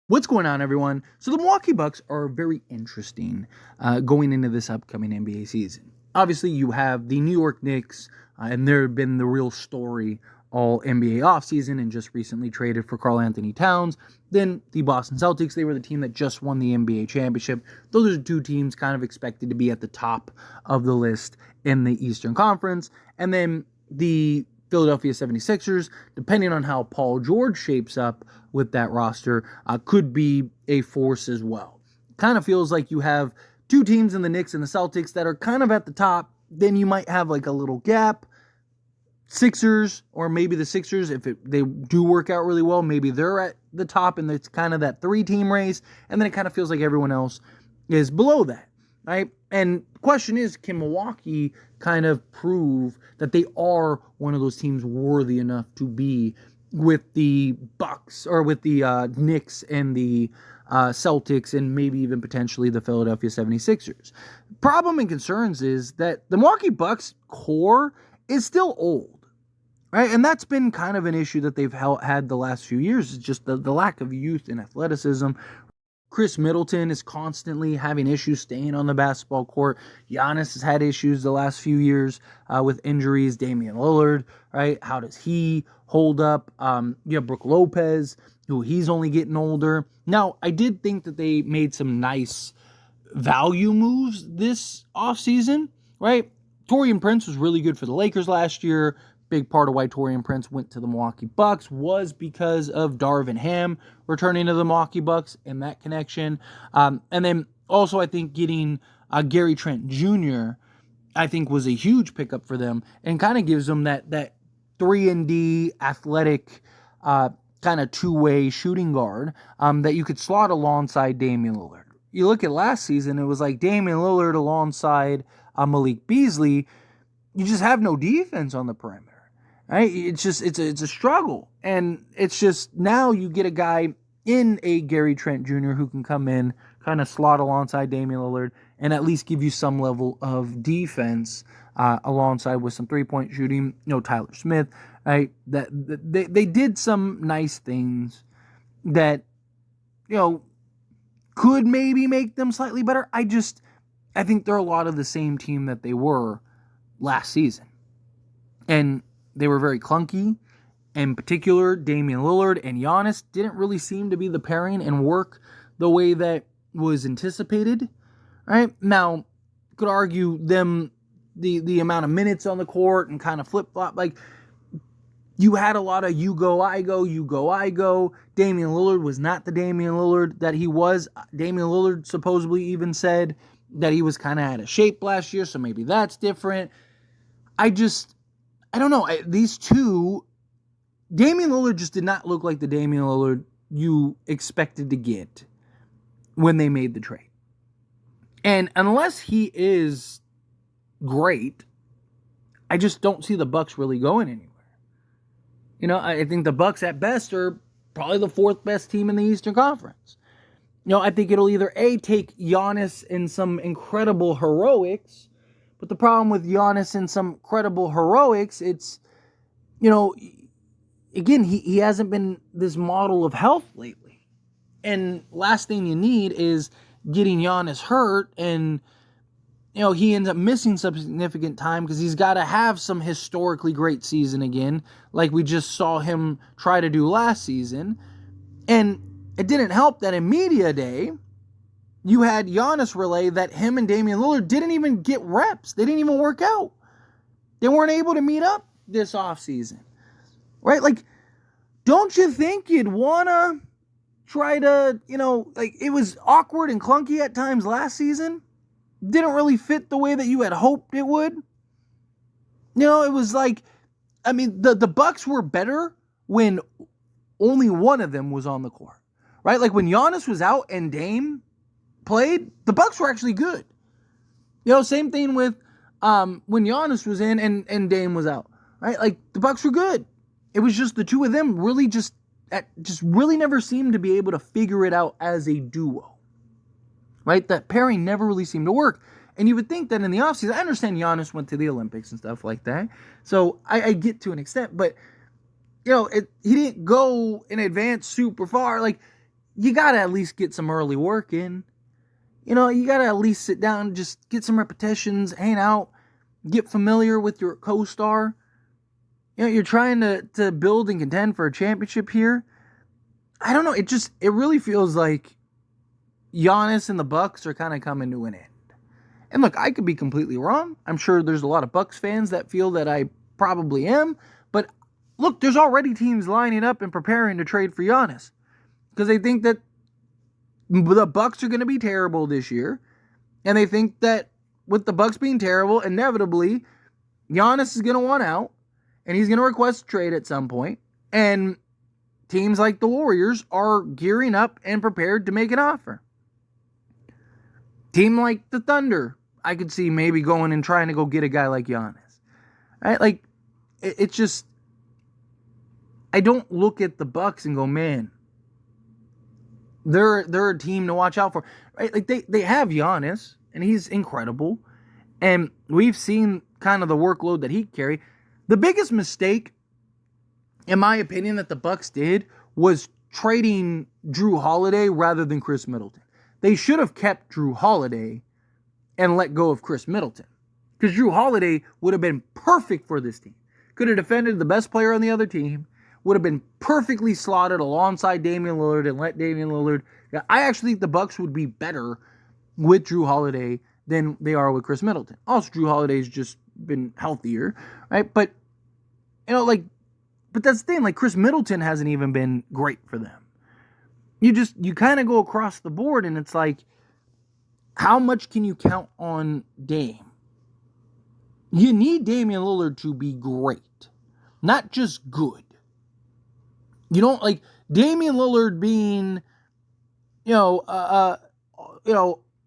What's going on, everyone? So the Milwaukee Bucks are very interesting going into this upcoming NBA season. Obviously, you have the New York Knicks, and they've been the real story all NBA offseason and just recently traded for Karl Anthony Towns. Then the Boston Celtics, they were the team that just won the NBA championship. Those are two teams kind of expected to be at the top of the list in the Eastern Conference. And then the Philadelphia 76ers, depending on how Paul George shapes up with that roster, could be a force as well. Kind of feels like you have two teams in the Knicks and the Celtics that are kind of at the top. Then you might have like a little gap. Sixers, or maybe the Sixers, if they do work out really well, maybe they're at the top and it's kind of that three-team race. And then it kind of feels like everyone else is below that, right? And the question is, can Milwaukee kind of prove that they are one of those teams worthy enough to be with the Bucks or with the Knicks and the Celtics and maybe even potentially the Philadelphia 76ers? Problem and concerns is that the Milwaukee Bucks core is still old, right? And that's been kind of an issue that they've had the last few years, is just the lack of youth and athleticism. Chris Middleton is constantly having issues staying on the basketball court. Giannis has had issues the last few years with injuries. Damian Lillard, right? How does he hold up? You have Brook Lopez, who he's only getting older. Now, I did think that they made some nice value moves this offseason, right? Taurean Prince was really good for the Lakers last year. Big part of why Taurean Prince went to the Milwaukee Bucks was because of Darvin Ham returning to the Milwaukee Bucks and that connection. And then also I think getting Gary Trent Jr. I think was a huge pickup for them and kind of gives them that 3-and-D athletic kind of two-way shooting guard that you could slot alongside Damian Lillard. You look at last season, it was like Damian Lillard alongside Malik Beasley. You just have no defense on the perimeter. Right? It's a struggle. And it's just now you get a guy in a Gary Trent Jr. who can come in, kind of slot alongside Damian Lillard, and at least give you some level of defense alongside with some three-point shooting. Tyler Smith, right? That they did some nice things that, could maybe make them slightly better. I think they're a lot of the same team that they were last season. And they were very clunky. In particular, Damian Lillard and Giannis didn't really seem to be the pairing and work the way that was anticipated. Right? Now, could argue them the amount of minutes on the court and kind of flip-flop. Like, you had a lot of you go, I go, you go, I go. Damian Lillard was not the Damian Lillard that he was. Damian Lillard supposedly even said that he was kind of out of shape last year, so maybe that's different. I don't know. These two, Damian Lillard just did not look like the Damian Lillard you expected to get when they made the trade. And unless he is great, I just don't see the Bucks really going anywhere. I think the Bucks at best are probably the fourth best team in the Eastern Conference. I think it'll either take Giannis in some incredible heroics, but the problem with Giannis in some incredible heroics, it's, again, he hasn't been this model of health lately. And last thing you need is getting Giannis hurt and, he ends up missing some significant time because he's got to have some historically great season again, like we just saw him try to do last season. And it didn't help that in media day, you had Giannis relay that him and Damian Lillard didn't even get reps. They didn't even work out. They weren't able to meet up this offseason. Right? Like, don't you think you'd want to try to, it was awkward and clunky at times last season? Didn't really fit the way that you had hoped it would. It was like, the Bucks were better when only one of them was on the court. Right? Like when Giannis was out and Dame played, the Bucks were actually good. Same thing with when Giannis was in and Dame was out. Right? Like the Bucks were good. It was just the two of them really just really never seemed to be able to figure it out as a duo. Right? That pairing never really seemed to work. And you would think that in the offseason, I understand Giannis went to the Olympics and stuff like that. So I get to an extent, but he didn't go in advance super far. Like you got to at least get some early work in. You got to at least sit down, just get some repetitions, hang out, get familiar with your co-star. You're trying to build and contend for a championship here. I don't know. It really feels like Giannis and the Bucks are kind of coming to an end. And look, I could be completely wrong. I'm sure there's a lot of Bucks fans that feel that I probably am. But look, there's already teams lining up and preparing to trade for Giannis because they think that the Bucks are going to be terrible this year. And they think that with the Bucks being terrible, inevitably, Giannis is going to want out. And he's going to request a trade at some point. And teams like the Warriors are gearing up and prepared to make an offer. Team like the Thunder, I could see maybe going and trying to go get a guy like Giannis. Right? Like, it's just, I don't look at the Bucks and go, man, they're a team to watch out for. Right? Like, they have Giannis, and he's incredible. And we've seen kind of the workload that he carry. The biggest mistake, in my opinion, that the Bucks did was trading Drew Holiday rather than Chris Middleton. They should have kept Drew Holiday and let go of Chris Middleton. Because Drew Holiday would have been perfect for this team. Could have defended the best player on the other team. Would have been perfectly slotted alongside Damian Lillard and let Damian Lillard. I actually think the Bucks would be better with Drew Holiday than they are with Chris Middleton. Also, Drew Holiday's just been healthier, right? But, but that's the thing. Like, Chris Middleton hasn't even been great for them. You kind of go across the board, and it's like, how much can you count on Dame? You need Damian Lillard to be great, not just good. You don't like Damian Lillard being,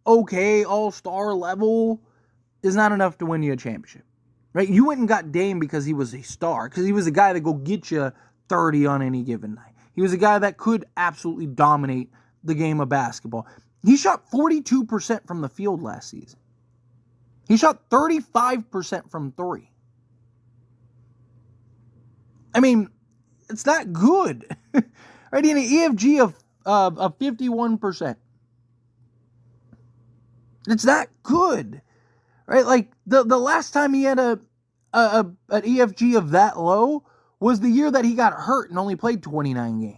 okay, all-star level is not enough to win you a championship, right? You went and got Dame because he was a star, because he was a guy that go get you 30 on any given night. He was a guy that could absolutely dominate the game of basketball. He shot 42% from the field last season. He shot 35% from three. I mean, it's not good. Right? In an EFG of 51%. It's not good. Right? Like, the last time he had an EFG of that low was the year that he got hurt and only played 29 games.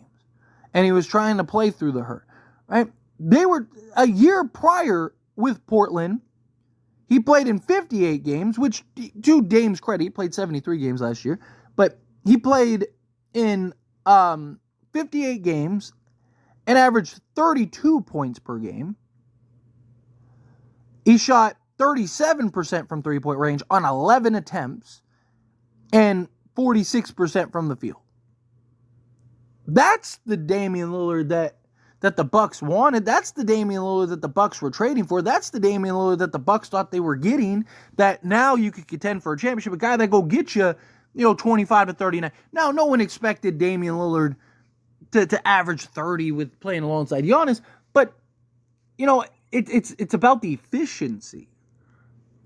And he was trying to play through the hurt. Right? They were a year prior with Portland. He played in 58 games, which, to Dame's credit, he played 73 games last year. But he played in 58 games and averaged 32 points per game. He shot 37% from three-point range on 11 attempts and 46% from the field. That's the Damian Lillard that the Bucks wanted. That's the Damian Lillard that the Bucks were trading for. That's the Damian Lillard that the Bucks thought they were getting, that now you could contend for a championship. A guy that go get you, 25 to 39. Now, no one expected Damian Lillard to average 30 with playing alongside Giannis, but, it's about the efficiency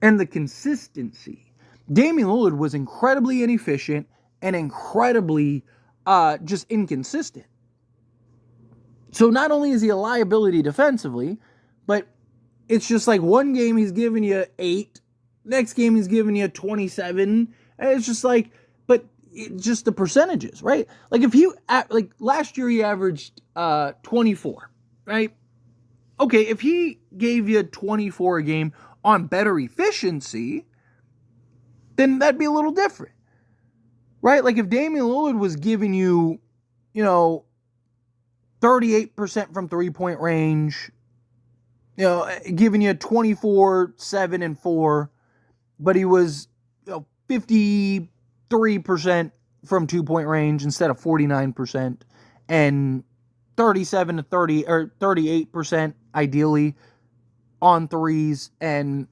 and the consistency. Damian Lillard was incredibly inefficient and incredibly just inconsistent. So not only is he a liability defensively, but it's just like one game he's giving you 8, next game he's giving you 27, and it's just like, but it's just the percentages, right? Like like last year he averaged 24, right? Okay, if he gave you 24 a game on better efficiency, then that'd be a little different, right? Like if Damian Lillard was giving you, 38% from three-point range, giving you 24, 7, and 4, but he was 53% from two-point range instead of 49%, and 37 to 30 or 38% ideally on threes, and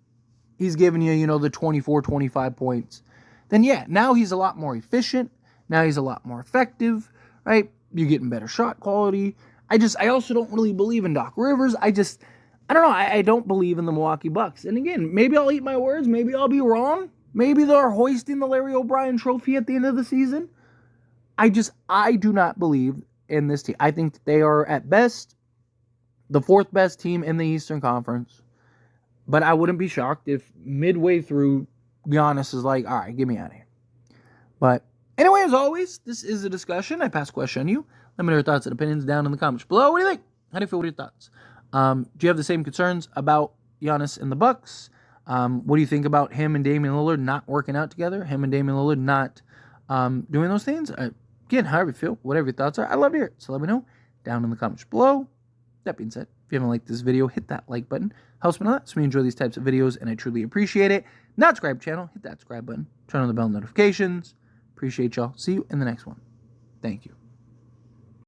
he's giving you, the 24, 25 points. Then yeah, now he's a lot more efficient. Now he's a lot more effective, right? You're getting better shot quality. I also don't really believe in Doc Rivers. I don't know. I don't believe in the Milwaukee Bucks. And again, maybe I'll eat my words. Maybe I'll be wrong. Maybe they're hoisting the Larry O'Brien trophy at the end of the season. I do not believe in this team. I think they are at best the fourth best team in the Eastern Conference. But I wouldn't be shocked if midway through, Giannis is like, all right, get me out of here. But anyway, as always, this is a discussion. I pass question on you. Let me know your thoughts and opinions down in the comments below. What do you think? How do you feel? What are your thoughts? Do you have the same concerns about Giannis and the Bucks? What do you think about him and Damian Lillard not working out together? Him and Damian Lillard not doing those things? Again, however you feel, whatever your thoughts are, I'd love to hear it. So let me know down in the comments below. That being said, if you haven't liked this video, hit that like button. Helps me a lot. So we enjoy these types of videos, and I truly appreciate it. Not subscribe to the channel, hit that subscribe button. Turn on the bell notifications. Appreciate y'all. See you in the next one. Thank you.